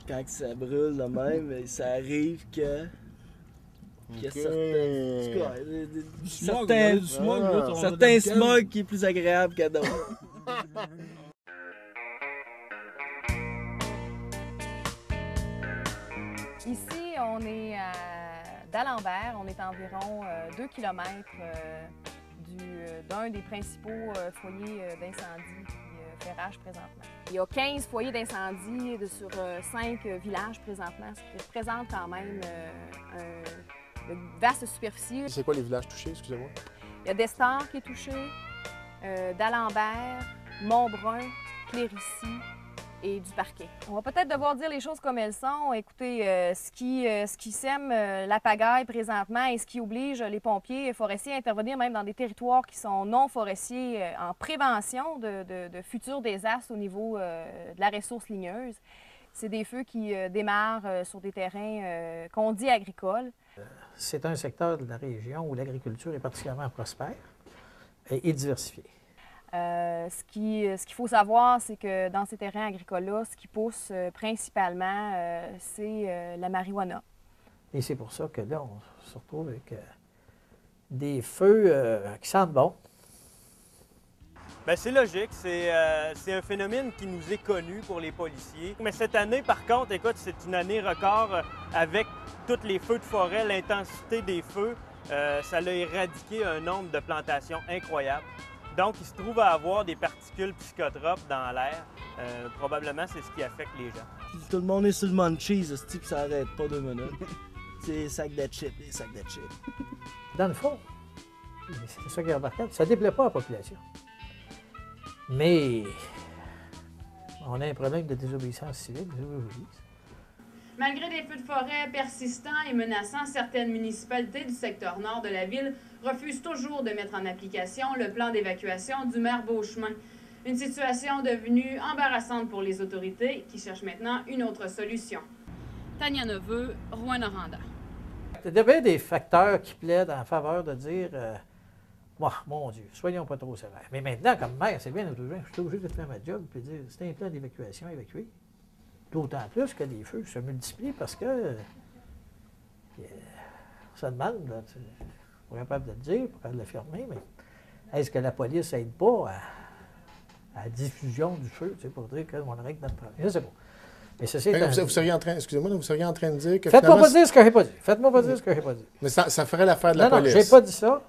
quand ça brûle de même, ça arrive que certains smogs qui est plus agréable que d'autres. Ici, on est d'Alembert, on est à environ 2 km d'un des principaux foyers d'incendie qui fait rage présentement. Il y a 15 foyers d'incendie sur 5 villages présentement, ce qui représente quand même une vaste superficie. C'est quoi les villages touchés, excusez-moi? Il y a Destar qui est touché, d'Alembert, Montbrun, Clérici et du Parquet. On va peut-être devoir dire les choses comme elles sont. Écoutez, ce qui sème la pagaille présentement et ce qui oblige les pompiers et forestiers à intervenir même dans des territoires qui sont non forestiers en prévention de futurs désastres au niveau de la ressource ligneuse. C'est des feux qui démarrent sur des terrains qu'on dit agricoles. C'est un secteur de la région où l'agriculture est particulièrement prospère et diversifiée. Ce qu'il faut savoir, c'est que dans ces terrains agricoles-là, ce qui pousse principalement, c'est la marijuana. Et c'est pour ça que là, on se retrouve avec des feux qui sentent bon. Bien, c'est logique, c'est un phénomène qui nous est connu pour les policiers. Mais cette année, par contre, écoute, c'est une année record avec tous les feux de forêt, l'intensité des feux. Ça a éradiqué un nombre de plantations incroyable. Donc, il se trouve à avoir des particules psychotropes dans l'air. Probablement, c'est ce qui affecte les gens. Tout le monde est sur le munchies, ce type, ça arrête pas 2 minutes. C'est des sacs de chips, des sacs de chips. Dans le fond, c'est ça qui est remarquable, ça ne déplaît pas à la population. Mais on a un problème de désobéissance civile, Malgré des feux de forêt persistants et menaçants, certaines municipalités du secteur nord de la ville refusent toujours de mettre en application le plan d'évacuation du maire Beauchemin. Une situation devenue embarrassante pour les autorités qui cherchent maintenant une autre solution. Tania Neveu, Rouyn-Noranda. Il y avait des facteurs qui plaident en faveur de dire mon Dieu, soyons pas trop sévères. Mais maintenant, comme maire, c'est bien obligé. Je suis obligé de faire ma job et de dire c'est un plan d'évacuation, évacuer. D'autant plus que les feux se multiplient parce que ça demande, pour être capable de le dire, pour capable de le fermer, mais est-ce que la police n'aide pas à la diffusion du feu, pour dire qu'on règle notre problème? Je ne sais pas. Mais ceci vous seriez en train, excusez-moi, vous seriez en train de dire que faites-moi pas dire ce que j'ai pas dit. Faites-moi pas dire ce que j'ai pas dit. Mais ça ferait l'affaire de la police. Non, j'ai pas dit ça.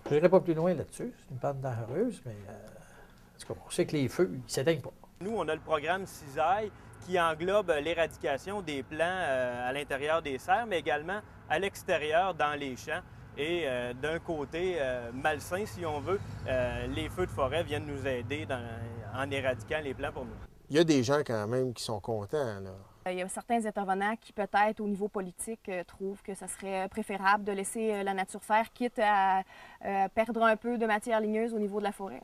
Je n'irai pas plus loin là-dessus. C'est une panne dangereuse, mais on sait que les feux, ils ne s'éteignent pas. Nous, on a le programme Cisaille qui englobe l'éradication des plants à l'intérieur des serres, mais également à l'extérieur dans les champs. Et d'un côté malsain, si on veut, les feux de forêt viennent nous aider en éradiquant les plants pour nous. Il y a des gens quand même qui sont contents, là. Il y a certains intervenants qui, peut-être, au niveau politique, trouvent que ce serait préférable de laisser la nature faire, quitte à perdre un peu de matière ligneuse au niveau de la forêt.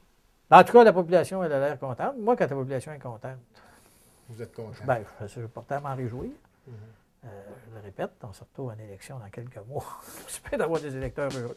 En tout cas, la population, elle a l'air contente. Moi, quand la population est contente, vous êtes content? Bien, je suis porté à m'en réjouir. Je le répète, on se retrouve en élection dans quelques mois. J'espère d'avoir des électeurs heureux.